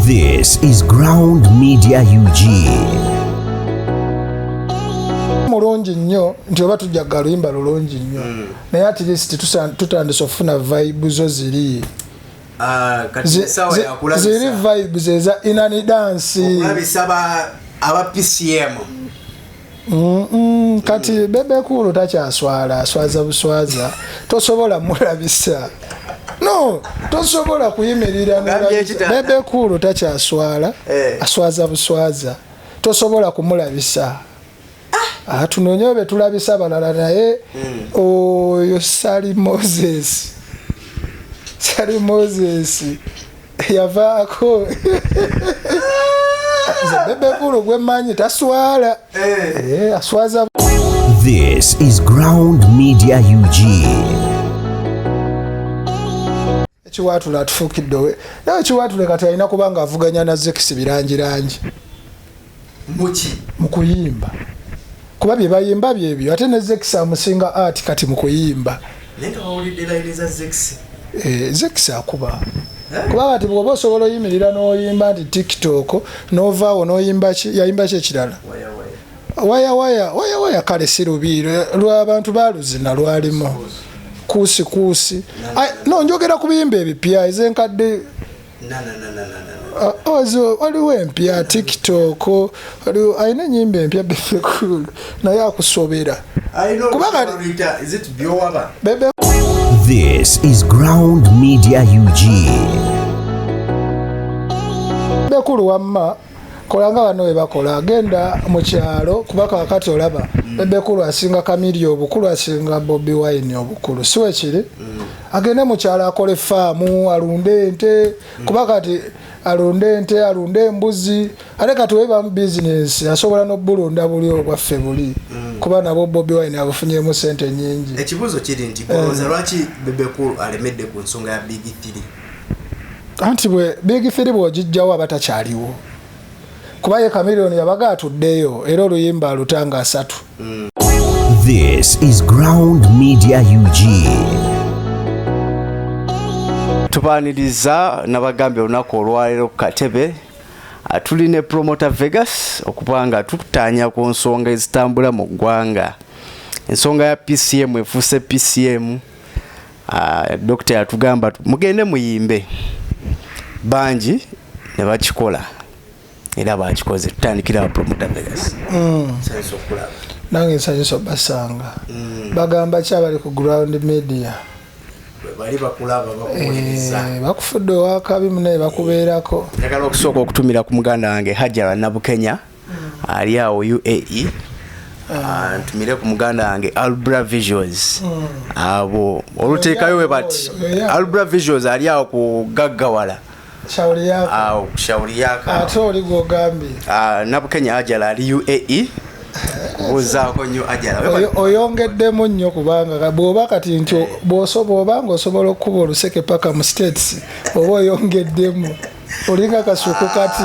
This is Ground Media UG. Mulungi nnyo nti oba tujja galuyimba lulungi nnyo naye at least tutandise okufuna vibes zo ziri ziri vibes eza inani dance okulabisa aba PCM kati Bebecool takyaswala aswaza buswaza tosobola mulabisa no tosobola kuyimirira Bebecool takyaswala aswaza buswaza tosobola kumulabisa tunonye be tulabisa balala naye oyo Sali Moses yavaako Bebecool gwemanyi taswala aswaza. This is Ground Media UG. Ekiwatula atufukidde naye ekiwatule kati alina kubanga avuganya na Zex birangirangi mu kuyimba kuba bye bayimba byebyo ate ne Zex amusinga art kati mu kuyimba. Zex akuba kuba kati bw'oba osobola oyimirira n'oyimba nti TikTok n'ovaawo n'oyimba yayimba ki ekirala waya kale si lubiiro lw'abantu baluzina lwalimu kuusi no njogera ku biyimba ebipya ezenkadde waliwo empya TikTok alina ennyimba empya Bebecool naye akusobera This is Ground Media UG. Bebecool wamma kolanga bano we bakola agenda mu kyalo kuba kakati olaba Bebecool asinga Kamilio obukulu asinga Bobiwine obukulu siwe kiri agende mu kyalo akole faamu alunde ente kuba kati alunde ente alunde embuzi ate kati weba mu business asobola n'obbulunda buli obwaffe buli kuba nabo Bobiwine abufunyemu sente nyingi. Ekibuzo kiri nti boloza lwaki Bebecool alemedde ku nsonga ya Big 3 anti bwe Big 3 bw'ogijjawo abatakyaliwo kuba ye Kamilio yabaga atuddeyo era oluyimba alutanga 3. This is Ground Media UG. Tubaniriza nabagambe olunaku olwaleero ku katebe tulina promoter Vegas okubanga tutanya ku nsonga ezitambula mu ggwanga. Ensonga ya PCM efuuse PCM. Dr. yatugamba mugende muyimbe bangi ne bakikola era bakikoze tutandikira promoter Vegas. Nange nsanyusa basanga bagamba kyabali ku Ground Media bali bakulaba bakuwuliriza bakufudde wakabi munaye bakubeerako. Njagala okusooka okutumira ku muganda wange Hajara Nabukenya ali awo UAE. Ntumire ku muganda wange Albra Visuals abo oluteekayo we bati Albra Visuals ali awo ku Gaggawala shauri yako ate oli gwogambye Nabukenya Hajara ali UAE uzaako nnyo Ajala oyongeddemu nnyo kubanga bw'oba kati nti bw'obanga osobola okuba oluseke paka mu States oba oyongeddemu olinga kasuku kati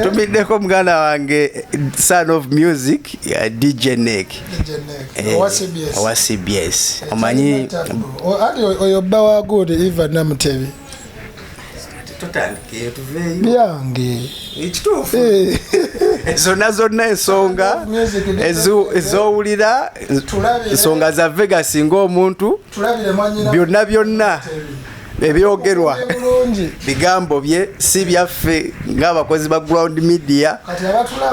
tumiddeko muganda wange Son of Music DJ Nick owa CBS omanyi oyo bba wa good Eva Namutebi tutandike tuveeyo byange ekituufu zonna ensonga ezowulira ensonga za Vegas ng'omuntu byonna ebyogerwa bigambo bye si byaffe ng'abakozi ba Ground Media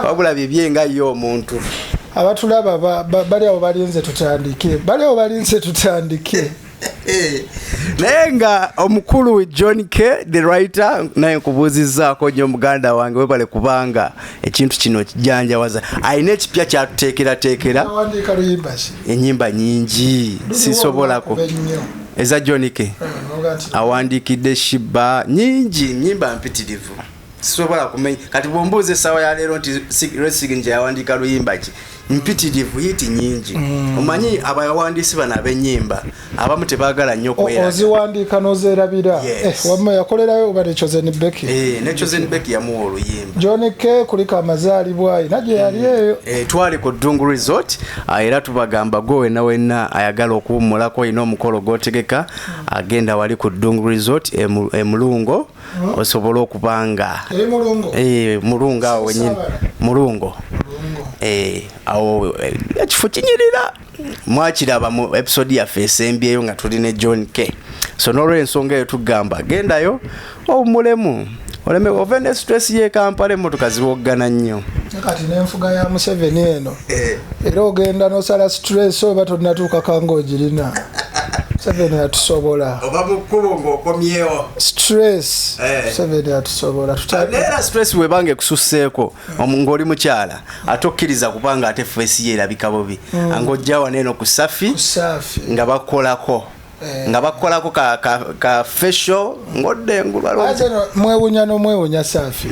wabula bibye nga ye omuntu abatulaba bali awo balinze tutandike naye nga omukulu John K the writer naye nkubuuzizzaako nnyo muganda wange webale kubanga ekintu kino kijanjawaza alina ekipya kyatuteekerateekera ennyimba nyingi sisobolako eza John K awandiikidde Shiba nyingi nnyimba mpitirivu sisobola kumenya kati bwombuuza essaawa ya leero nti Racing yawandiika luyimba ki mpitirivu yiti nyingi omanyi abawandiisi bano ab'ennyimba abamu tebaagala nnyo kwera oziwandiika n'ozeerabira wamma yakolerayo oba nechozen Becky nechozen Becky yamuwa oluyimba John K kuliko amazaalibwa ayina gye yali eyo twali ku Ddungu Resort era tubagamba gwe wenna ayagala okuwummulako ina omukolo gw'otegeka agenda wali ku Ddungu Resort e Mulungo osobola okubanga mulungu awo wenyini mulungu awo ekifo kinyirira mwakiraba mu episode yaffe esembyeyo nga tuli ne John K. So n'olw'ensonga eyo tugamba gendayo omulemu oleme ove ne stress ye Kampala emmotoka ziwoggana nnyo kati n'enfuga ya Museveni eno era ogenda n'osala stress oba tonnatuuka kang'ogirina Museveni atusobola oba mu kkubo ng'okomyewo stress Museveni atusobola neera stress webanga ekususseeko ng'oli mukyala ate okkiriza kubanga ate feesi ye erabika bubi ng'ojja waneeno ku safi nga bakolako ka facial ngodde ngulwalo mwewunya n'omwewunya safi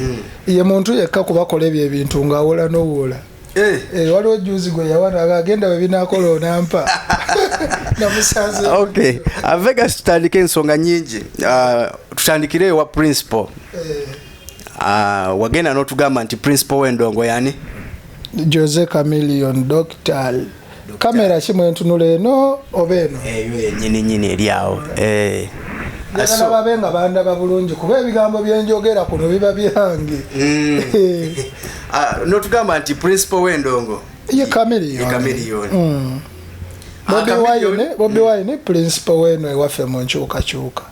ye muntu yekka kubakola ebyo ebintu ng'awola n'owola waliwo juzi gwe yawana agenda bwe binaakola onampa namusanze okay avega tutandike ensonga nyingi tutandikire wa principal wagenda n'otugamba nti principal w'endongo yani Jose Chameleon Doctor kamera kimwe ntunula eno oba eno eyo nyini eri awo njagala babenga bandaba bulungi kuba ebigambo byenjogera kuno biba byange n'otugamba nti principal w'endongo ye Chameleon Bobiwine principal w'eno ewaffe mu nkyukakyuka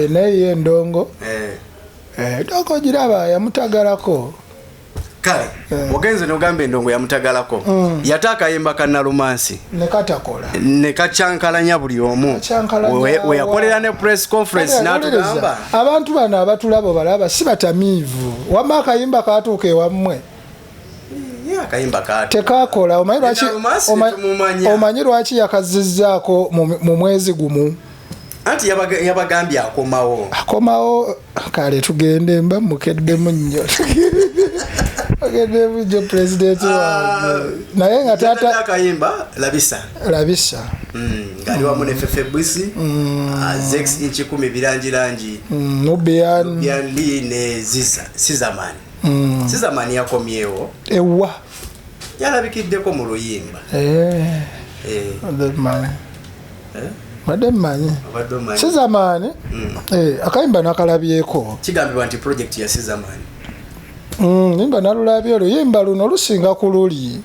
naye endongo endongo giraba yamutagalako kale ogenze n'ogamba endongo yamutagalako yate akayimba ka Nalumansi ne kacyankalanya buli omu we yakolera ne press conference n'atugamba abantu bano abatulabo balaba si batamiivu wamma akayimba kaatuuka ewammwe tekakola omanyi lwaki yakazizzaako mu mwezi gumu anti yabagambye akomawo kale tugende mba mukeddemu nnyo agende jo president wange naye nga tata akayimba labisa ngali wamu ne fefe bwisi zex inchi 10 birangirangi nubian ne sizamani sizamani yakomyewo ewa yalabikiddeko mu luyimba mademmanyi sizamani akayimba nakalabyeko kigambibwa nti project ya sizamani nimba nalulabye oluyimba luno lusinga ku luli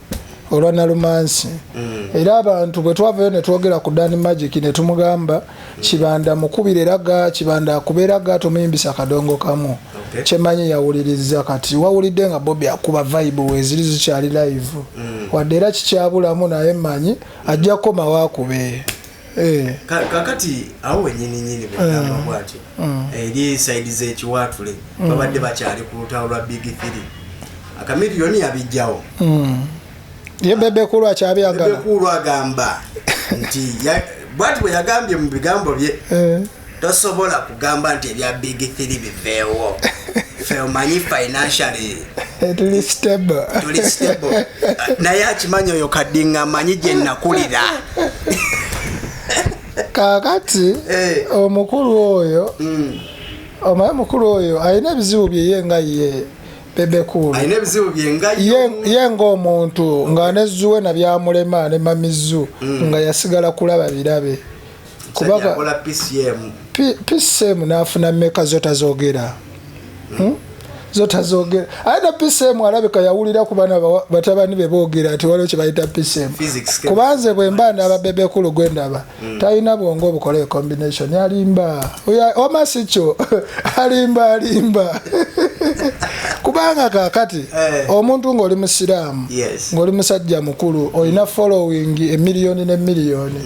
olwa Nalumansi era abantu bwe twavayo ne twogera ku Dani Magic ne tumugamba kibanda mukubire raga kibanda akubeeraga tumuyimbisa kadongo kamu kyemanyi yawuliriza kati wawulidde nga Bobby akuba vibe weziri zikyali live wadde era kikyabulamu naye manyi ajja koma wakube kakati awo wenyini bwagamba bwatyo eri side z'ekiwatule babadde bakyali ku lutalo lwa Big 3 akamiliyoni abijjawo ye Bebecool akyabyagala Bebecool agamba nti bwati bwe yagambye mu bigambo bye tosobola kugamba nti ebya Big 3 biveewo fe omanyi financially tuli stable naye akimanyi oyo kadinga amanyi gye nakulira kakati omukulu oyo omaye mukulu oyo alina ebizibu bye nga ye Bebecool alina ebizibu bye nga ye ng'omuntu nga nezuwe na byamulema ne mamizu nga yasigala kulaba birabe kubaga PCM n'afuna mmeka zotazogera zotazogera aida PCM alabika yawulira ku bana batabani be boogera ati waliwo kye bayita PCM kubanze bwe mbanda aba Bebecool gwendaba talina bwongo obukola combination yalimba omasicho alimba kubanga kakati omuntu ng'oli musiraamu ng'oli musajja mukulu olina following emiliyoni n'emiliyoni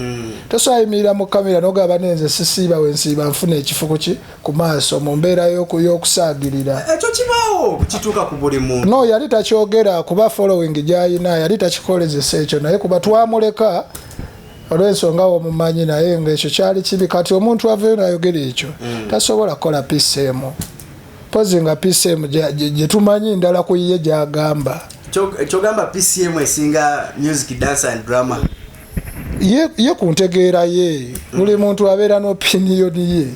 tosayimirira mu kamera n'ogamba nenze sisiiba wensiiba nfuna ekifo ku maaso mu mbeera y'okusaagirira ekyo kibaawo kituuka ku buli muntu no yali takyogera kuba following gy'ayina yali takikolezesa ekyo naye kuba twamuleka olw'ensonga omumanyi naye ng'ekyo kyali kibi kati omuntu aveyo n'ayogera ekyo tasobola kukola PCM pozi nga PCM gye tumanyi ndala ku ye gy'agamba kyogamba PCM esinga music dance and drama ye ku ntegeera ye buli muntu abeera n'opiniyoni ye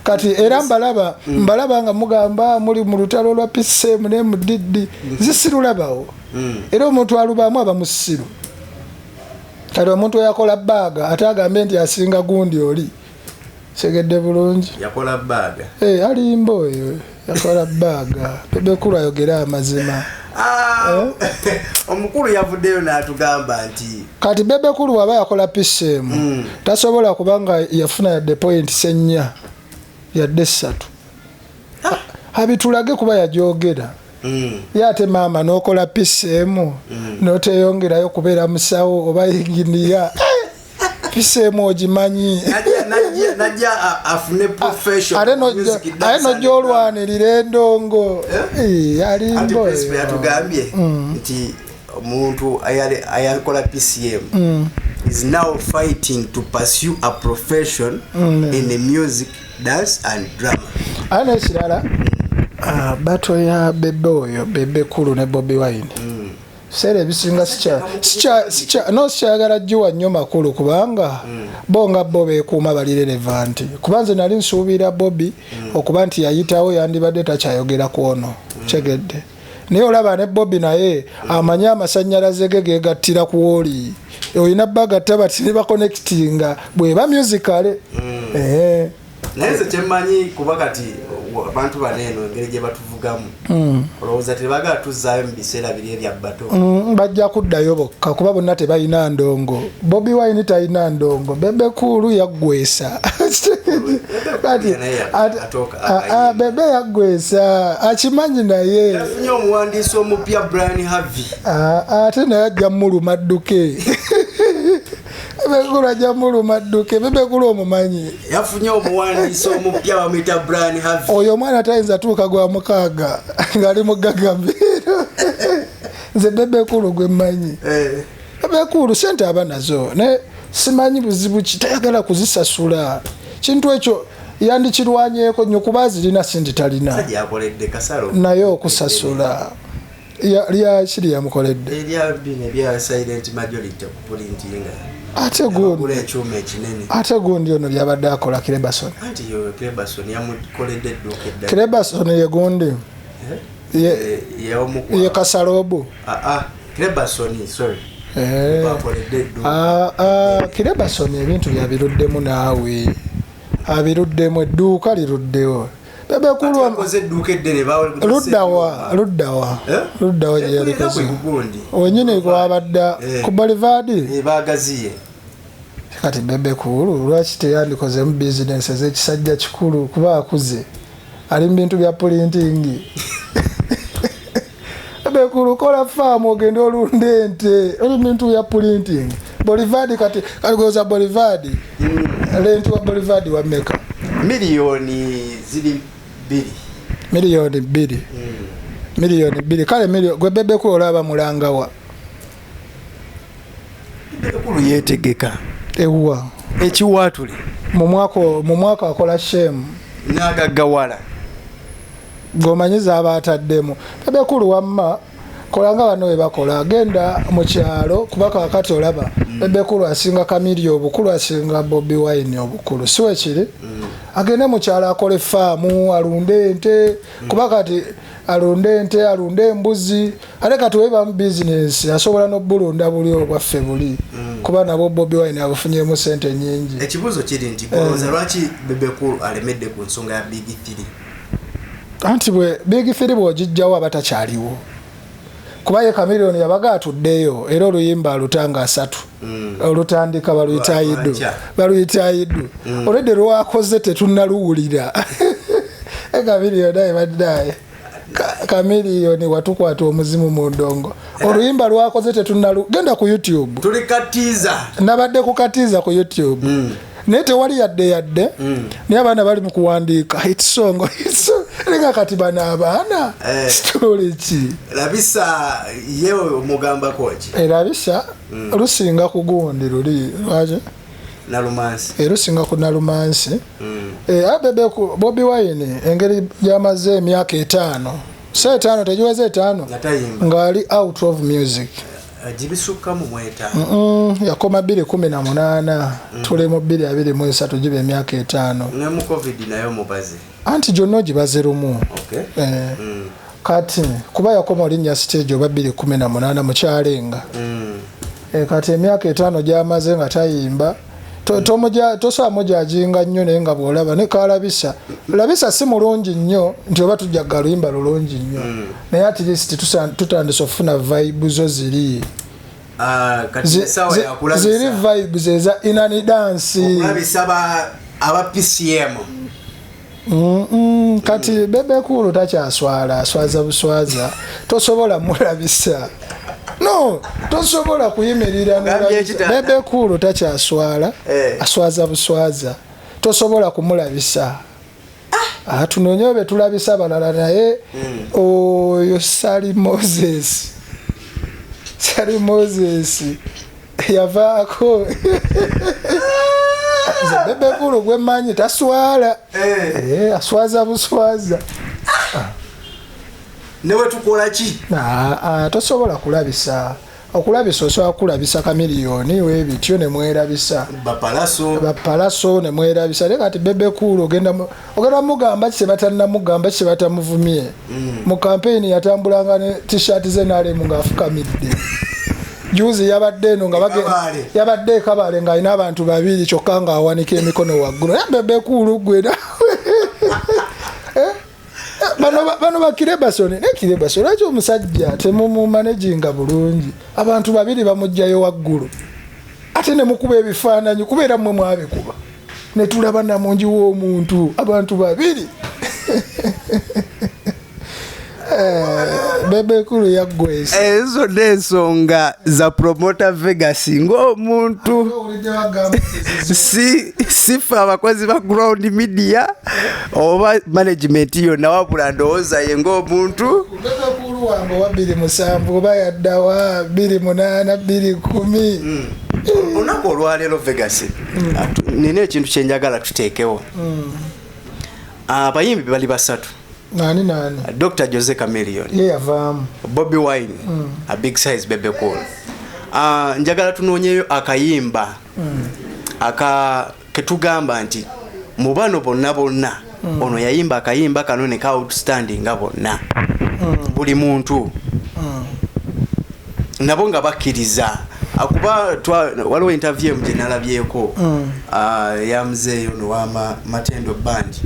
kati era mbalaba nga mugamba muli mu lutalo lwa PCM ne mudiddi zisirulabawo era omuntu alubamu aba musiru kati omuntu yakola baaga ate agambe nti asinga gundi oli segedde bulungi yakola baga alimba oyo yakola baga Bebecool ayogera amazima omukulu yavuddeyo n'atugamba nti kati Bebecool waba yakola PCM tasobola kubanga yafuna yadde point 4 yadde 3 habitulage kuba yajogera yate maama n'okola PCM n'oteyongerayo kubeera musawo oba inginiya PCM ogimanyi najja afune professional ate nojolwanirira endongo alimbo yatugambye nti omuntu ayakola PCM is now fighting to pursue a profession in the music, dance and drama. Ana ekirala bato ya bebe oyo Bebecool ne Bobiwine sere bisinga sikyagala jjuwa nnyo makulu kubanga bonga bo beekuuma bali relevant kubanze nali nsuubira Bobi okuba nti yayitawo yandibadde takyayogera ku ono kyegedde naye olaba ne Bobi naye amanyi amasannyalaze ge geegattira ku woli olina bagatta bati ne baconnectinga bweba musicale naye nze kyemmanyi kuba kati abantu baneeno engeri gye batuvugamu olowooza tebagala tuzzaayo mu biseera biri ebya bato bajja kuddayo bokka kuba bonna tebalina ndongo Bobiwine talina ndongo Bebecool yaggwesa bebe yaggwesa akimanyi naye yafunye omuwandiisi omupya Brian Harvey ate naye ajja muluma dduke Bebecool ajja muluma dduke Bebecool omumanyi yafunye omuwandiisi omupya bamuyita Brian Harvey oyo omwana tayinza tuuka gwa mukaaga ng'ali mu gagambiro nze Bebecool gwe mmanyi Bebecool sente aba nazo naye simanyi buzibu ki tayagala kuzisasula kintu ekyo yandikirwanyeeko nnyo kuba zirina sente talina naye okusasula lyaki yamukoledde ate gundi ono byabadde akola Kirebason ye gundi ye Kasalobu Kirebason ebintu byabiruddemu naawe abiruddemu edduuka liruddewo Bebecool luddawa gye yalikoze wenyini kwabadda ku Boulevard bagaziye kati Bebecool lwaki teyandikozemu bizinesi ez'ekisajja kikulu kuba akuze ali mu bintu bya printing Bebecool kola faamu ogenda olunda ente oli mu bintu bya printing Boulevard kati kaligoza Boulevard lenti wa Boulevard wa meka miliyoni ziri 2 miliyoni 2 kale gwe Bebecool olaba mulangawa Bebecool yeetegeka ewa ekiwaatule mu mwaka akola shame n'agaggawala gomanyiza abaataddemu Bebecool wamma kolanga bano we bakola agenda mu kyalo kuba kakati olaba Bebecool asinga Kamilio obukulu asinga Bobiwine obukulu siwe kiri agende mu kyalo akole faamu alunde ente kuba kati alunde ente alunde embuzi ate kati weba mu business asobola n'obbulunda buli obwaffe buli kuba nabo Bobiwine abufunyemu sente nyingi ekibuzo kiri nti golooza lwaki Bebecool alemedde ku nsonga ya Big 3 anti bwe Big 3 bw'ogijjawo abatakyaliwo kuba ye Chameleone yabaga atuddeyo era oluyimba alutanga 3 olutandika baluyita idu olwedde lwakoze tetunnaluwulira Chameleone ebaddaye Chameleone watukwata omuzimu mu ndongo oluyimba lwakoze genda ku YouTube tulikatiza nabadde kukatiza ku YouTube naye tewali yadde naye abaana bali mu kuwandiika hit song leka kati bano abaana story ki Labisa yewe omugambako ki Labisa lusinga ku gundi luli lwaje nalumansi lusinga ku nalumansi Bebecool Bobiwine engeri gyamaze emyaka 5 tegiweze 5 ngali out of music jibisuka mu mweta yakoma 2018 tule mu 2023 jibe emyaka 5 ne mu covid nayo mubaze anti jonno gibaze lumu kati kuba yakoma linnya stage oba 2018 mu kyalenga kati emyaka 5 gyamaze nga tayimba tosobola mujajinga nnyo naye nga bw'olaba ne kalabisa labisa si mulungi nnyo nti oba tujjaga luyimba lulungi nnyo naye at least tutandise okufuna vibes zo ziri ziri vibes eza inani dansi aba PCM kati Bebecool takyaswala aswaza buswaza tosobola mulabisa no tosobola kuyimirira Bebecool takyaswala aswaza buswaza tosobola kumulabisa tunonye be tulabisa balala naye oyo Sally Moses yavaako Bebecool gwemanyi taswala aswaza buswaza newe tukola ki tosobola kulabisa okulabisa osobola kulabisa kamiliyoni webityo ne mwerabisa bapalaso ne mwerabisa naye kati Bebecool ogenda mugamba kise batanamugamba kise batamuvumye mu kampeyini yatambulanga ne t-shirt ze nalemu ng'afukamidde juzi yabadde eno nga yabadde Kabale ng'alina abantu babiri kyokka ng'awanika emikono waggulu Bebecool gwena bano bakirebasoni ne kirebasoni lwaki omusajja temumumanaginga bulungi abantu babiri bamugjayo waggulu ate ne mukuba ebifaananyi kubeera mmwe mwabikuba ne tulaba namungi w'omuntu abantu babiri Bebecool yaggwesi ezo n'ensonga za promoter Vegas ng'omuntu sife abakozi ba ground media oba management yonna wabula ndowooza ye ng'omuntu Bebecool wange wa 27 oba yaddawa 28 210 olunaku olwaleero Vegas nina ekintu kyenjagala tuteekewo abayimbi bali basatu nani Dr. Jose Chameleon yavaamu Bobiwine a big size Bebecool njagala tunoonyeyo akayimba ketugamba nti mu bano bonna ono yayimba akayimba kano ne ka outstanding nga bonna buli muntu nabo nga bakkiriza akuba waliwo interview mu nalabyeko ya muzeeyo nowama Matendo Band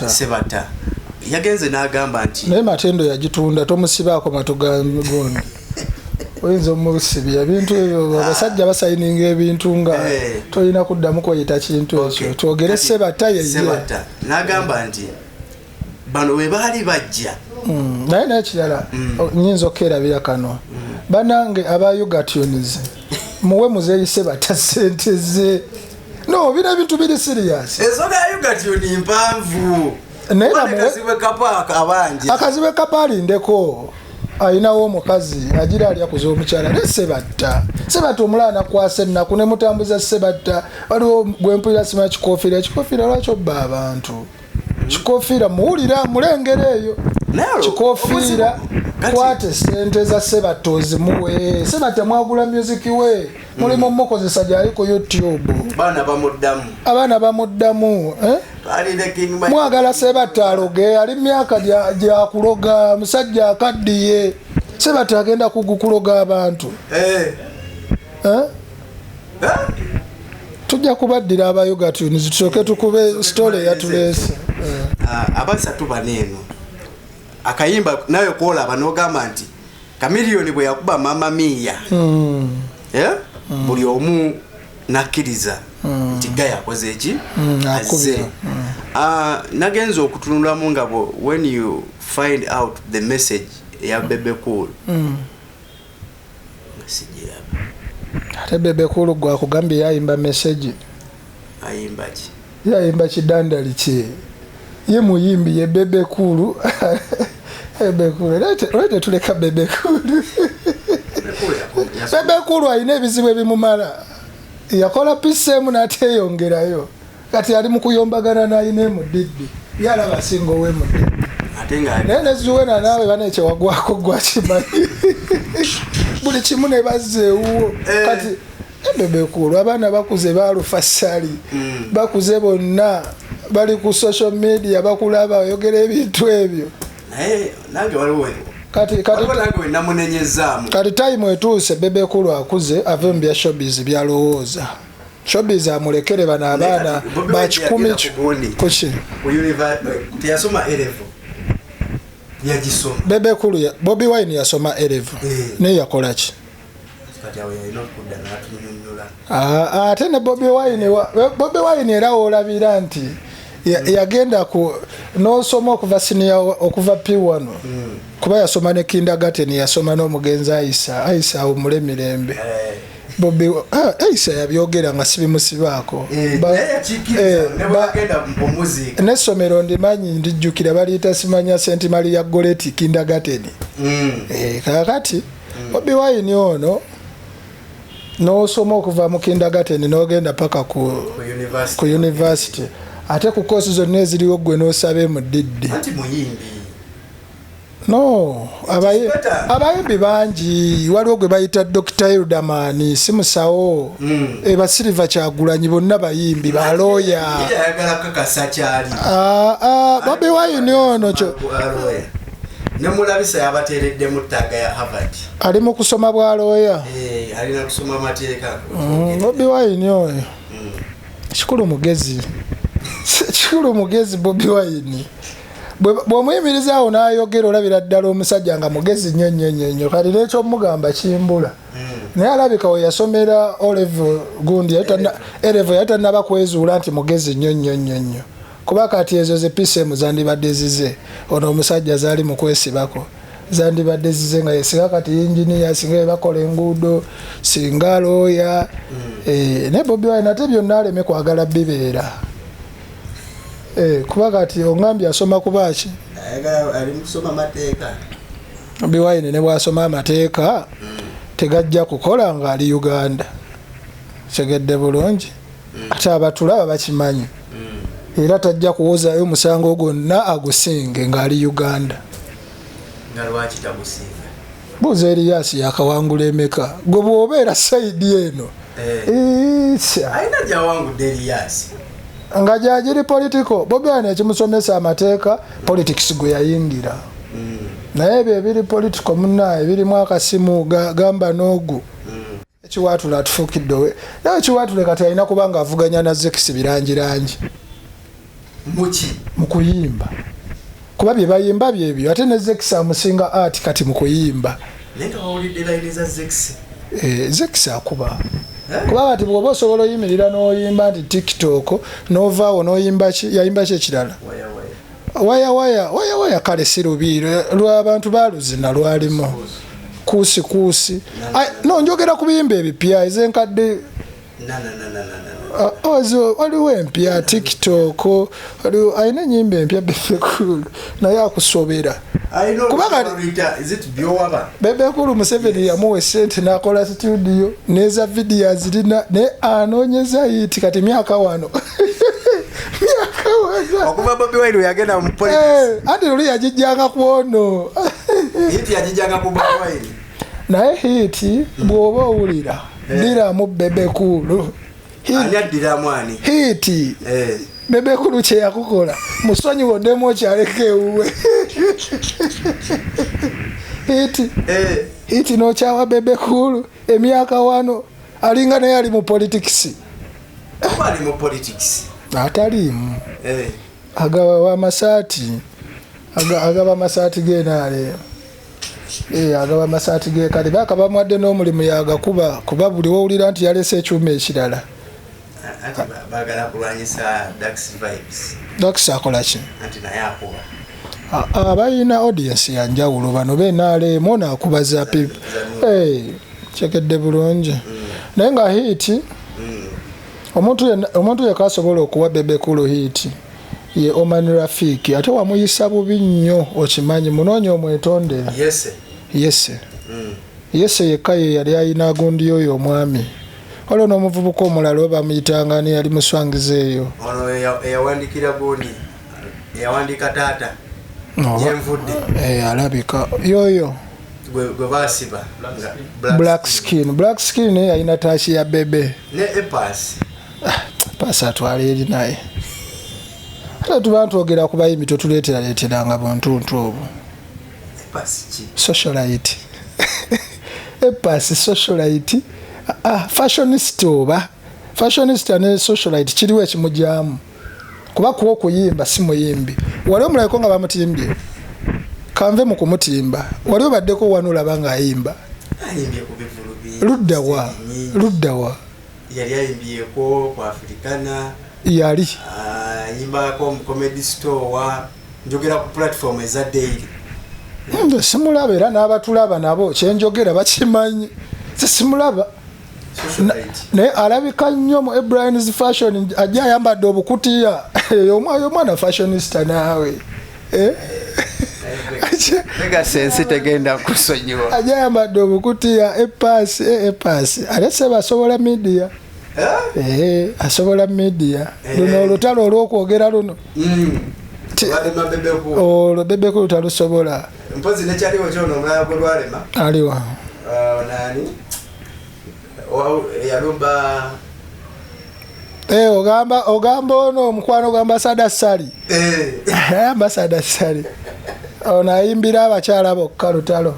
Sebata yagenze n'agamba nti naye Matendo yagitunda tomusibaako matugamigundi oyinza omusibya ebintu ebyo abasajja basayininga ebintu nga tolina kuddamu kweyita kintu ekyo twogere Sebata yeye n'agamba nti bano we baali bajja naye n'ekirala nyinza okkerabira kano banange aba Ugatunes muwe muzeeyi Sebata ssente ze no bino ebintu biri serious ensonga ya Ugatunes mpanvu akazibe kapa alindeko ayinawo omukazi agira ali akuza omukyala ne Sebata omulana kwasa ennaku ne mutambuza Sebata waliwo gwempulira sima kikofiira lwaki obba abantu kikofiira muwulira mulengera eyo kikofiira kwate sente za Sebata ozimuwe Sebata mwagula music we mulimu mukozesa gyali ku YouTube abaana bamuddamu mwagala Sebata aloge ali myaka gya kuloga musajja akaddiye Sebata agenda kugukuloga abantu tujja kubaddira aba Ugatunes tusooke tukube story yatuleese abasatu baneeno akayimba nawe kwolaba n'ogamba nti Chameleon bwe yakuba Mama Mia buli omu nakkiriza nti ga yakoze eki azze nagenza okutunulamu nga when you find out the message ya Bebecool ate Bebecool gwakugambye yayimba message ayimba ki yayimba kidandali kye ye muyimbi ye Bebecool lete tuleka Bebecool Bebecool ayina ebizibu ebimumala yakola PCM n'ateyongerayo kati ali mu kuyombagana n'ayina emudiddi yalaba singa ow'emudiddi naye neziwena naawe banekye wagwako gwakimanyi buli kimu ne bazzeewuwo kati Bebecool abaana bakuze baalufa Sally bakuze bonna bali ku social media bakulaba oyogera ebintu ebyo nange waliwo kati time etuuse Bebecool akuze ave mu bya showbiz byalowooza showbiz amulekere bano abaana ba 10 kuki yasoma elevo yagisoma Bebecool Bobiwine yasoma elevo naye yakola ki ate ne Bobiwine era olabira nti yagenda ku n'osoma okuva senior okuva P1 kuba yasoma ne kindergarten yasoma n'omugenzi Aisa omulemirembe Aisa yabyogera nga sibimusibaako n'essomero ndimanyi ndijjukira baliyita simanya St Maria Goretti kindergarten kakati Bobiwine ono n'osoma okuva mu kindergarten n'ogenda paka ku university ate ku course zonna eziriwo gwe n'osabe mu diddi no abayimbi bangi waliwo gwe bayita Dr. Eldamani simusawo eba Silver Kyagulanyi bonna bayimbi balooya Bobiwine ono kyo Nemulabisa yabateredde mu ttagga ya Harvard ali mu kusoma bwa looya alina kusoma mateeka Bobiwine oyo kikulu mugezi Bobiwine bw'omuyimiriza awo n'ayogera olabira ddala omusajja nga mugezi nnyo kati n'ekyomugamba kimbula naye alabika we yasomera olevo gundi elevo yatannaba kwezuula nti mugezi nnyo kuba kati ezo ze PCM zandibadde zize ono omusajja zaali mu kwesibako zandibadde zize nga yesinga kati engineer singa bakola enguudo singa looya ne Bobiwine ate byonna aleme kwagala bibeera kuba kati ongambye asoma kubaki ali musoma mateeka Bobiwine ne bwasoma amateeka tegajja kukola nga ali Uganda segedde bulungi ate abatulaba bakimanyi era tajja kuwozayo musango gwonna agusinge ng'ali Uganda buuza Erias yakawangula emeka gwe bw'obeera sayidi eno alina gyawangudde Erias nga gyagiri politiko Bobiwine ekimusomesa amateeka politics gwe yayingira naye ebyo ebiri politiko munnaye birimu akasimu gamba n'ogu ekiwaatula atufuukiddewe naye ekiwaatule kati alina kuba nga avuganya na Zekisi birangirangi mu kuyimba kuba bye bayimba byebyo ate ne Zekisi amusinga art kati mu kuyimba Zekisi akuba kuba kati bw'oba osobola oyimirira n'oyimba nti TikTok n'ovaawo n'oyimba ki yayimba ki ekirala waya kale si lubiiro lw'abantu baluzina lwalimu kuusi no njogera ku biyimba ebipya ezenkadde waliwo empya TikTok alina enyimba empya Bebecool naye akusobera Bebecool Museveni yamuwa esente n'akola studio neza video zirina ne anoonyeza yiti kati myaka wano okuva Bobiwine yagenda mu politics ati luli yagijjanga kwono hiti yagijjanga ku Bobiwine naye hiti bw'oba owulira ndiramu Bebecool hiti Bebecool kye yakukola musonyiwo ddemu okyaleka ewuwe hiti n'okyawa Bebecool emyaka wano alinga naye ali mu politics ataliimu agaba amasaati agaba amasaati genaale agaba amasaati ge kale bakaba mwadde n'omulimu yagakuba kuba buli wowulira nti yalese ekyuma ekirala bagala kulwanyisa Dax akola ki abalina audience yanjawulo bano benaalemu naakubaza pipa kyekedde bulungi naye nga hiti omuntu yekka asobola okuwa Bebecool hiti ye Oman Rafiki ate wamuyisa bubi nnyo okimanyi munoonya omwetondera yese yekka ye yali ayina gundi oyo omwami waliwo n'omuvubuka omulala we bamuyitanga ani yali muswangiza eyo ono eyawandikira gundi eyawandiika taata yenvudde alabika yoyo gwe basiba black skin yalina taaki ya bebe ne epasi atwala eri naye ate tuba ntwogera ku bayimbi totuleeteraletera buntuntu obwo socialite epasi socialite fashionist oba fashionista ne socialite kiriwe kimujjamu kuba kuwa okuyimba si muyimbi wali omulabiko nga bamutimbye kanve mu kumutimba wali obaddeko wano olaba ng'ayimba luddawa yali ayimbyeko ku Africana yali ayimbako mu comedy store njogera ku platform eza daily simulaba era n'abatulaba nabo kyenjogera bakimanyi simulaba naye alabika nnyo mu Ebrahim's fashion ajja ayambadde obukutiya omwana fashionista naawe sensi tegenda kusonyiwa ajja ayambadde obukutiya epaasi ate se basobola media asobola media luno olutalo olw'okwogera luno olwo Bebecool talusobola mpozi nekyaliwo kyono omulala gwe lwalema aliwa nani yalumba ogamba ono omukwano gwa ambasada Sali ambasada Sali ono ayimbira abakyala bokka lutalo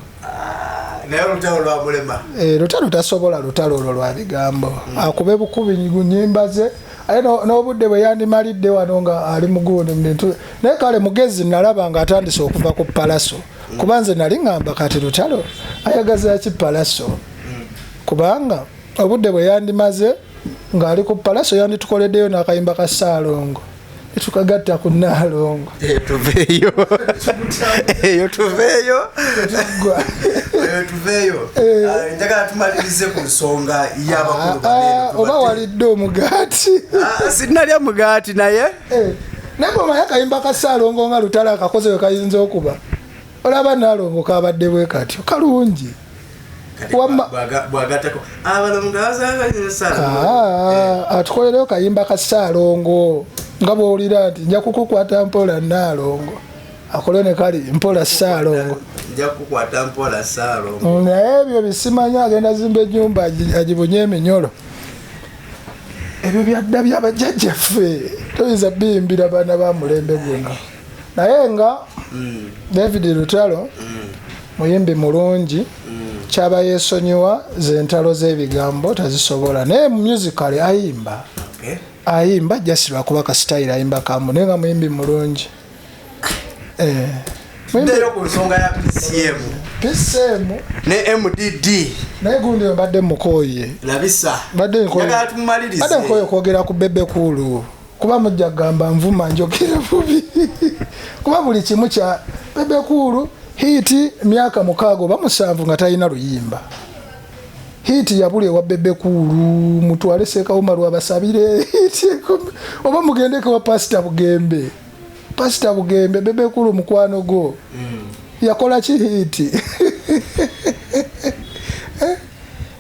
naye olutalo lwamulema lutalo tasobola lutalo olwo lwa bigambo akube bukubi nyimba ze aye n'obudde bwe yandimalidde wano nga ali mugundi mubintu naye kale mugezi nalaba nga atandise okuva ku palaso kuba nze nali ngamba kati lutalo ayagaza ki palaso kubanga obudde bwe yandimaze ng'ali ku palaso yanditukoleddeyo n'akayimba ka Ssaalongo tukagatta ku Nnaalongo tuveeyo njagala tumalirize ku nsonga y'abakulu oba walidde omugaati sinnalya mugaati naye naye bw'omanyi akayimba ka Ssaalongo nga lutalo akakoze we kayinza okuba olaba Nnaalongo kabadde bwe katyo kalungi atukolereyo kayimba ka Ssaalongo nga bw'owulira nti nja kukukwata mpola Nnaalongo akole ne kali mpola Ssaalongo naye ebyo bisimanya agenda zimba ennyumba agibunye eminyolo ebyo byadda byabajjajjaffe toyinza biyimbira baana ba mulembe guno naye nga David Lutalo muyimbi mulungi kyaba yeesonyiwa ze ntalo z'ebigambo tazisobola naye mu musical ayimba jasirwa kuba ka style ayimba kamu naye nga muyimbi mulungi ndeyo ku nsonga ya PCM ne MDD naye gundi mbadde mukoye labisa mbadde mukoye okwogera ku Bebecool kuba mujja gamba nvuma njogera bubi kuba buli kimu kya Bebecool hiti myaka 6 oba 7 nga talina luyimba hiti yabule wa Bebecool mutwale Ssekawuma lwabasabire hiti oba mugendeke wa Pastor Bugembe Bebecool mukwano go yakola ki hiti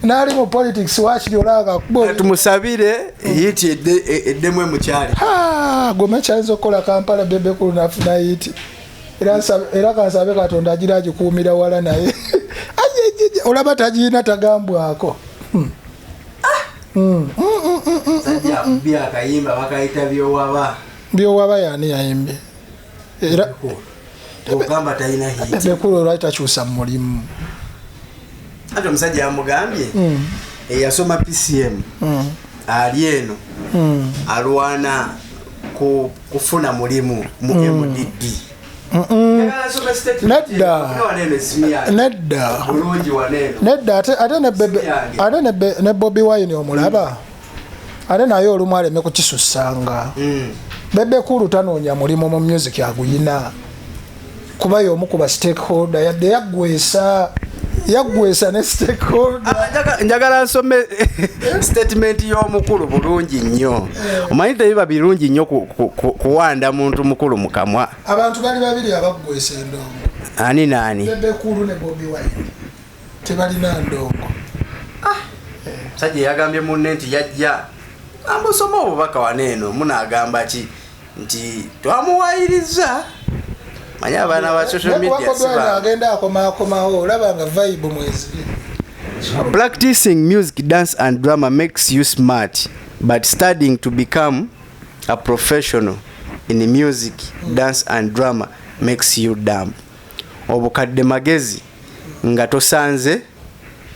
nali mu politics wakiri olanga tumusabire hiti eddemwe mukyali gome kyayinza okukola Kampala Bebecool nafuna hiti era kansabe Katonda agira agikuumira wala naye olaba tagirina tagambwako byowaba yani yayimbye era Bebecool olwali takyusa mu mulimu ate omusajja yamugambye eyasoma PCM ali eno alwana kufuna mulimu mu MDD nedda ate ne Bobiwine omulaba ate naye olumu aleme kukisusanga Bebecool tanoonya mulimu mu music aguyina kuba y'omu ku ba stakeholder yadde yaggwesa ne stakeholder njagala nsome statement y'omukulu bulungi nnyo omanyi tebiba birungi nnyo kuwanda muntu mukulu mu kamwa abantu bali babiri abaggwesa endongo nani Bebecool ne Bobiwine tebalina ndongo sajja yagambye munne nti yajja amusoma obubaka waneeno munaagamba ki nti twamuwayiriza manya abaana ba social media agenda akomakomawo olaba nga vibe mwezi practicing music, dance and drama makes you smart, but studying to become a professional in music, dance and drama makes you dumb. Obukadde magezi nga tosanze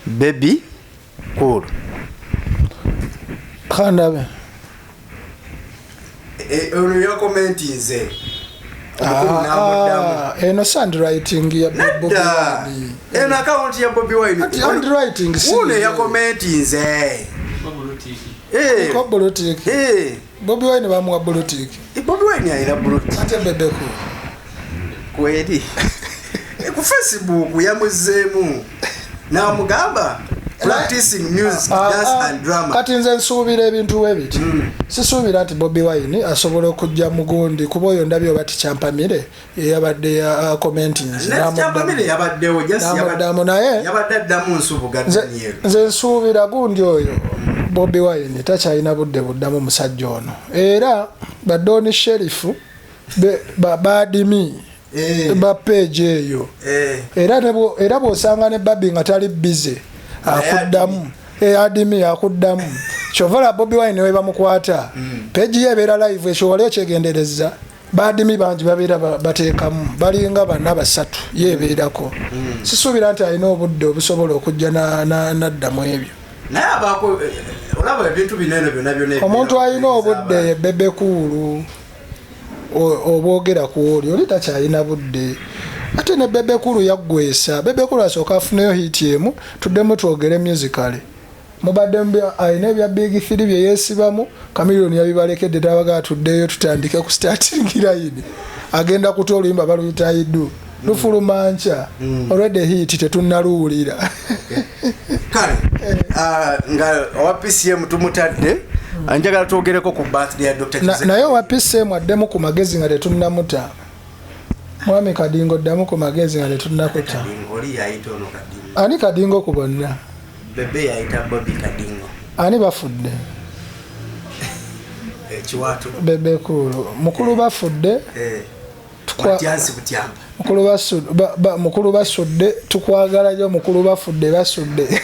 Bebecool. Kandabe. Ono ya comment nze. Eno handwriting ya Bobiwine. Eno account ya Bobiwine. Handwriting si. Une ya comment nze. Ko bolotiki. Bobiwine bamuwa bolotiki. Bobiwine ayina bolotiki. Ate Bebecool. Kweli. Ku Facebook yamuzeemu. Na mugamba practicing music, dance and drama. Kati nze nsuubira ebintu webiti. Sisuubira nti Bobiwine asobola okujja mugundi kuba oyo ndabyo bati Kyampamire yabadde ya commenting. Kyampamire yabaddewo just yabadde addamu nsubuga Daniel. Nze nsuubira gundi oyo Bobiwine takyalina budde buddamu musajja ono. Era badoni sherifu badimi ba page eyo. Era bw'osanga ne babi nga tali busy akuddamu adimi akuddamu kyovala Bobiwine we bamukwata page ye ebeera live ekyo wali okyegendereza badimi bangi babeera bateekamu balinga bana basatu yeebeerako sisuubira nti alina obudde obusobola okujja naddamu ebyo naye abaako olaba ebintu binene byonna omuntu alina obudde Bebecool obwogera ku oli oli takyalina budde ate ne Bebecool yaggwesa Bebecool asooka afuneyo hit emu tuddemu twogere musically mubadde alina ebya big 3 bye yeesibamu Chameleone yabibalekedde tabaga atuddeyo tutandike ku starting line agenda kuta oluyimba baluyita idu lufulumanca already hit tetunnaluwulira kale nga owa PCM tumutadde anjagala twogereko ku birthday ya Dr. Kizza naye owa PCM addemu ku magezi nga tetunnamuta mwami Kadingo ddamu ku magezi nga tetunnakuta oli yayita ono Kadingo ani Kadingo ku bonna bebe yayita Bobby Kadingo ani bafudde ekiwato Bebecool mukulu bafudde mukulu basudde tukwagala jo mukulu bafudde basudde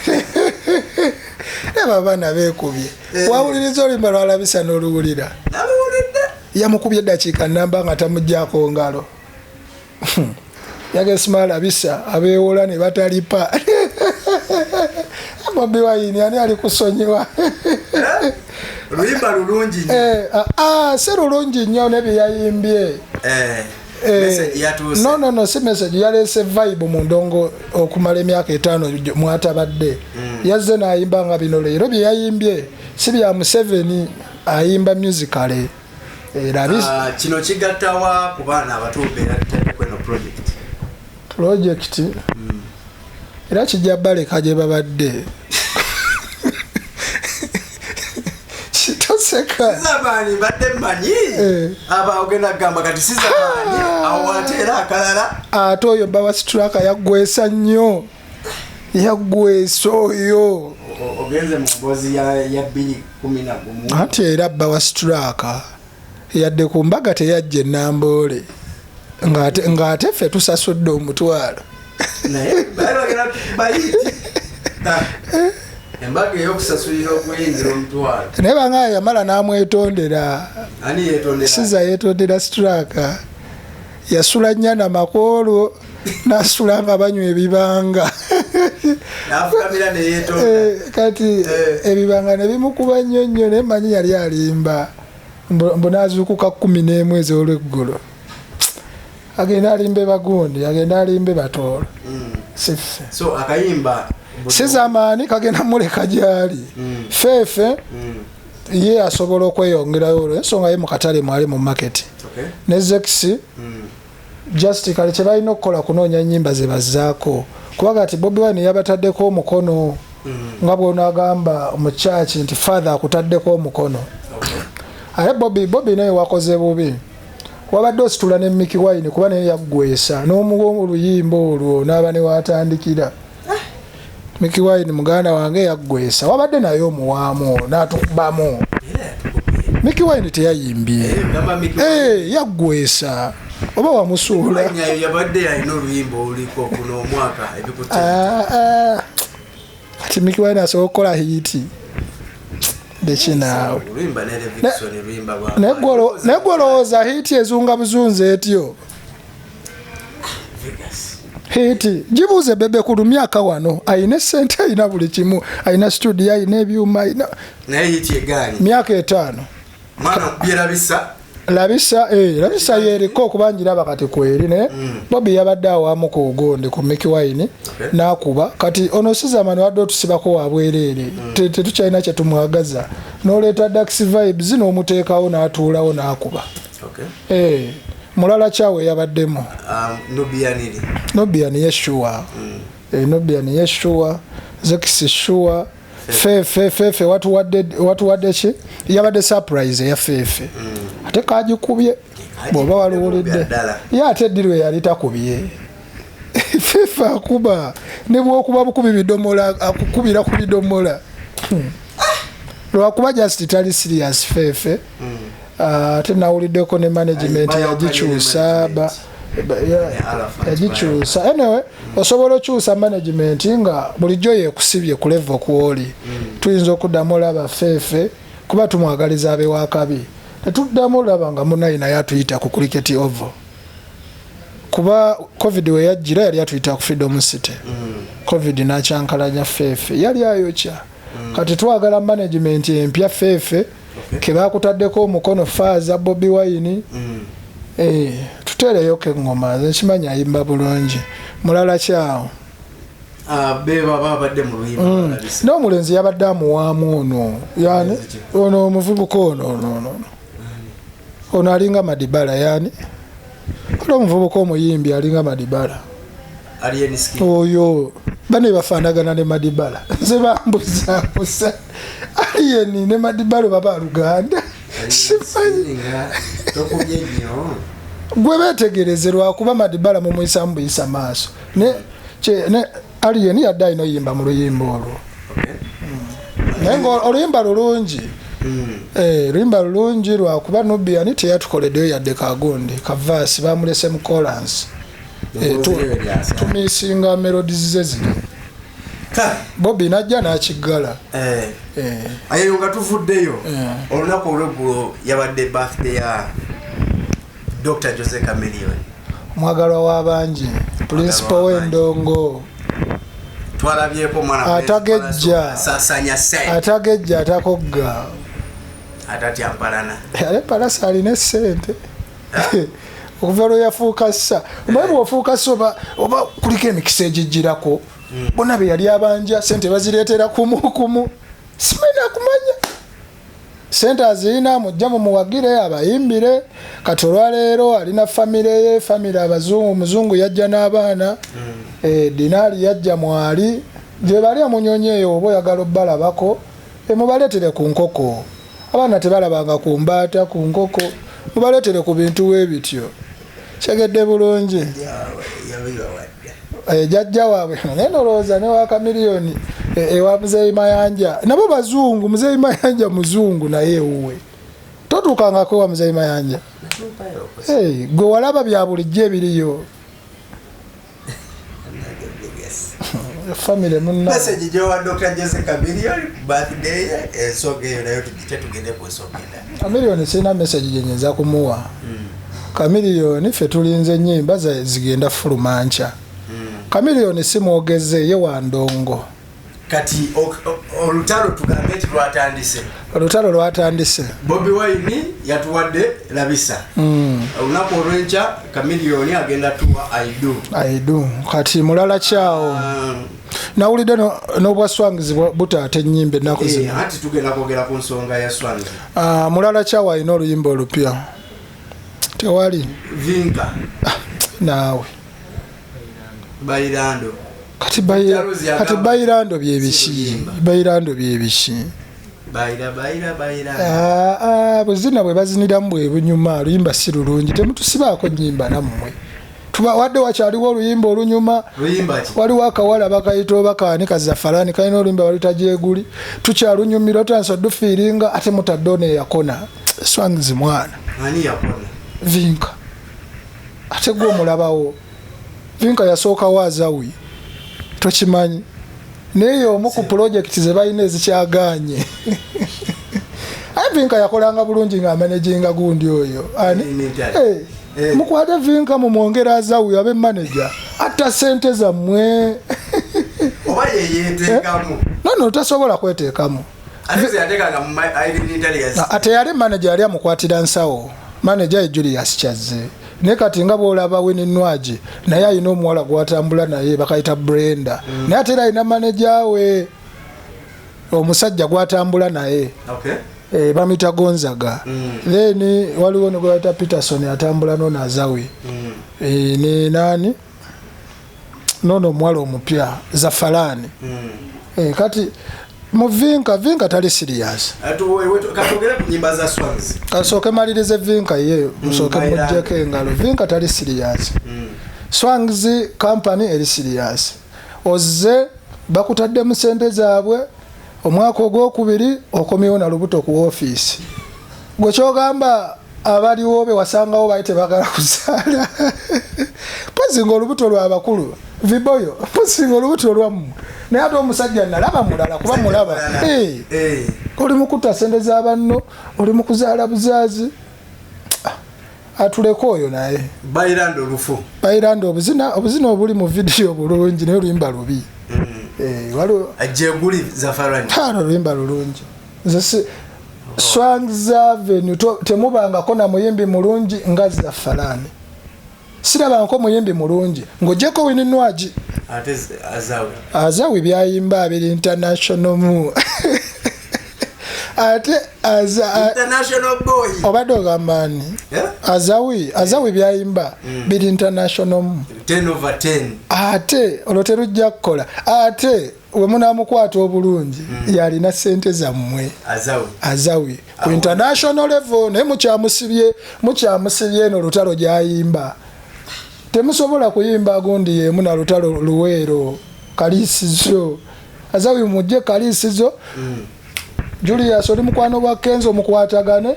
abaana beekubye wawuliriza oluyimba lwalabisa n'oluwulira yamukubye eddakiika namba nga tamuggyako ngalo yagesimaalabisa abeewola ne batalipa Bobiwine ani ali kusonyiwa oluyimba lulungi nnyo si lulungi nnyo nebye yayimbye no si message yaleese vibe mu ndongo okumala emyaka 5 mwatabadde yazze n'ayimba nga bino leero bye yayimbye si bya Museveni ayimba musically kino kigattawa ku baana abato beera kweno project era kijja baleka gye babadde kitoseka zabani badde manyi aba ogenda gamba kati sizabani awatera akalala ate oyo bawa straka yaggwesa nnyo yaggwesa oyo ogenze mu mbozi ya 2011 ate era bawa straka yadde ku mbaga teyajja Nambole ng'ate ffe tusasudde omutwalo naye balogera bayiti embaga ey'okusasulira okuyingira omutwalo naye banga yamala n'amwetondera ani yetondera siza yetondera straka yasula nnyana makoolo n'asula nga banywa ebibanga n'afukamira ne yeetonda kati ebibanga ne bimukuba nnyo nnyo naye manyi yali alimba mbunazuukuka 11 ez'olweggulo agenda alimbe bagundi agenda alimbe batoolo siffe so akayimba sizamaani kagenda muleka gyali feefe ye asobola okweyongerayo olwo ensonga ye mu katale mwali mu market ne Zexi just kale kye balina okukola kunoonya nnyimba ze bazzaako kubaga ati Bobiwine yabataddeko omukono nga bw'onaagamba mu church nti father akutaddeko omukono ate Bobby naye wakoze bubi wabadde ositula ne Bobiwine kuba naye yaggwesa n'omuwa oluyimba olwo n'aba ne watandikira Bobiwine muganda wange yaggwesa wabadde naye omuwaamu n'atukubamu Bobiwine teyayimbye yaggwesa oba wamusuula yabadde yalina oluyimba oliko kuno omwaka ebikutte kati Bobiwine asobola okukola hiiti dekinaawe negolowooza hiiti ezunga buzunze etyo hiti jibuze Bebecool myaka wano ayina sente ayina buli kimu ayina studio ayina ebyuma ayina naye hiti egani myaka 5 mwana kubirabisa labisa yeriko okubanjira bakati kweri ne Bobi yabadde awamu ku ugonde ku Bobiwine nakuba kati ono sizamani wadde otusibako wabwerere tetukyalina kye tumwagaza n'oleeta Dax vibes n'omuteekawo n'atuulawo nakuba mulala kyawe yabaddemu Nobiani yeshua Nobiani yeshua Zekisi shua fefe watu wadde ki yabadde surprise ya fefe ate kagikubye bwoba waluwulidde ye ate eddirwe yali takubye fefe akuba ne bwokuba bukubi bidomola akukubira ku bidomola lwakuba just tali serious fefe ate nawuliddeko ne management yagikyusa yagikyusa anyway osobola okyusa management nga bulijjo yekusibye ku level kwoli tuyinza okuddamu olaba fefe kuba tumwagaliza abe wakabi tetuddamu olaba nga munayina yatuyita ku cricket oval kuba covid we yajjira yali atuyita ku Freedom City covid nakyankalanya fefe yali ayokya kati twagala management empya fefe kebakutaddeko omukono faaza Bobiwine tutereyo ke ngoma nkimanyi ayimba bulungi mulala kyawo beba babadde mu luyimba n'omulenzi yabadde amuwaamu ono yani ono omuvubuka ono alinga Madibala yani ono omuvubuka omuyimbi alinga Madibala oyo bane bafaanagana ne Madibala nze bambuza aliyeni ne Madibala baba Luganda gwe betegerezerwa kuba Madibala mu muyisa mbuyisa maaso ne aliyeni yadde alina oyimba mu luyimba olwo naye nga oluyimba lulungi luyimba lulungi lwakuba Nobiani teyatukoleddeyo yadde kagundi kavaasi bamulese mu chorus tumisinga melodies ze zino Bobi najja n'akiggala ayo nga tuvuddeyo olunaku olweggulo yabadde birthday ya Dr. Jose Chameleone mwagalwa w'abangi principal w'endongo twalabyeko mwana atagejja atakogga atatyampalana yale palasa alina essente okuva lwe yafuuka ssa omaye bw'ofuuka ssa oba kuliko emikisa egijjirako bonna be yali abanja sente bazireetera kumu simanyi akumanya sente azirina mujja mumuwagire abayimbire kati olwaleero alina famire ye famire abazungu omuzungu yajja n'abaana dinaali yajja mwali gye bali amunyonyeeyo oba oyagala obbalabako mubaleetere ku nkoko abaana tebalabanga ku mbaata ku nkoko mubaleetere ku bintu weebityo kyegedde bulungi jajja waabwe naye nolowooza ne wa Chameleone ewa Muzeeyi Mayanja nabo bazungu Muzeeyi Mayanja muzungu naye ewuwe totuukangako wa Muzeeyi Mayanja gwe walaba bya bulijjo ebiriyo family munna message jowa Dr. Jose Chameleone birthday esoge nayo tugende ku sogenda Chameleone sina message jenyenza kumuwa Chameleone fe tulinze nyimba zigenda fulumancha Chameleone simwogeze ye wa ndongo kati olutalo tugambe olutalo lwatandise Bobiwine yatuwadde labisa olunaku olwenkya Chameleone agenda tuwa aidu kati mulala kyawo nawulidde n'obwaswangizi butaate ennyimba ennaku zino ati tugenda kwogera ku nsonga ya swangi mulala kyawo alina oluyimba olupya tewali vinka naawe Bailando kati Bailando byebiki Bailando byebiki buzina bwe baziniramu bwe bunyuma oluyimba si lulungi temutusibaako nnyimba nammwe wadde wakyaliwo oluyimba olunyuma waliwo akawala bakayita oba kanika zafalani kalina oluyimba walutajeeguli tukyalunyumira otansa dufiiringa ate mutadde ono eyakona swangizi mwana vinka ate gwe omulabawo vinka yasooka waazawi tokimanyi naye omu ku project ze balina ezikyaganye vinka yakolanga bulungi nga managinga gundi oyo ani mukwate vinka mumwongera Azawi abe manager atta sente zammwe oba yeyeteekamu nono tasobola kweteekamu ate yali manager yali amukwatira nsawo manager ye Julius Kyazze naye kati nga bwolaba Winnie naye alina omuwala gwatambula naye bakayita Brenda naye ate era alina manager we omusajja gwatambula naye bamita Gonzaga then waliwo ne gwata Peterson atambula nono Azawi ne nani nono mwalo omupya Zafalani kati mu vinka tali serious katogere ku nyimba za Swangs kasoke malirize vinka ye musoke mujjeko engalo vinka tali serious Swangs company eri serious ozze bakutadde mu sente zaabwe omwaka ogwokubiri okomyewo na lubuto ku office gwe kyogamba abaliwo be wasangawo bayite bagala kuzaala pozinga olubuto lwabakulu viboyo pozinga olubuto lwamu naye ate omusajja nalaba mulala kuba mulaba oli mukuta sente z'abanno oli mukuzaala buzaazi atuleko oyo naye bayiranda olufu bayiranda obuzina obuli mu vidiyo bulungi naye oluyimba lubi waliwo ajeguli Zafalani oluyimba lulungi nze Swangs Avenue temubangako na muyimbi mulungi nga Zafalani sirabangako muyimbi mulungi ng'ogyeko Winnie ate Azawi byayimba abiri international mu ate international boy obadde ogambani Azawi byayimba biri international mu 10/10 ate olwo terujja kukola ate we munamukwata obulungi yalina sente zammwe Azawi ku international level naye mukyamusibye eno lutalo gyayimba temusobola kuyimba gundi yemu na lutalo luweero kalisizo Azawi mujje kalisizo Julius oli mukwano bwa Kenzo mukwatagane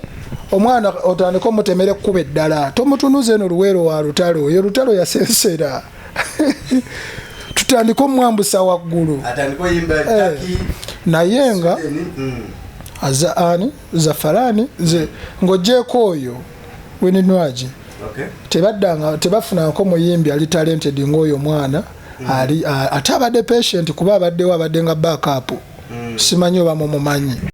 omwana otandika omutemere kuba eddala tomutunuze eno luweero wa lutalo ye lutalo yasensera tutandika omwambusa waggulu naye nga Zafalani ng'ogyeko oyo Winnie tebafunako muyimbi ali talented ng'oyo mwana ate abadde patient kuba abaddewo abadde nga backup simanyi oba mumumanyi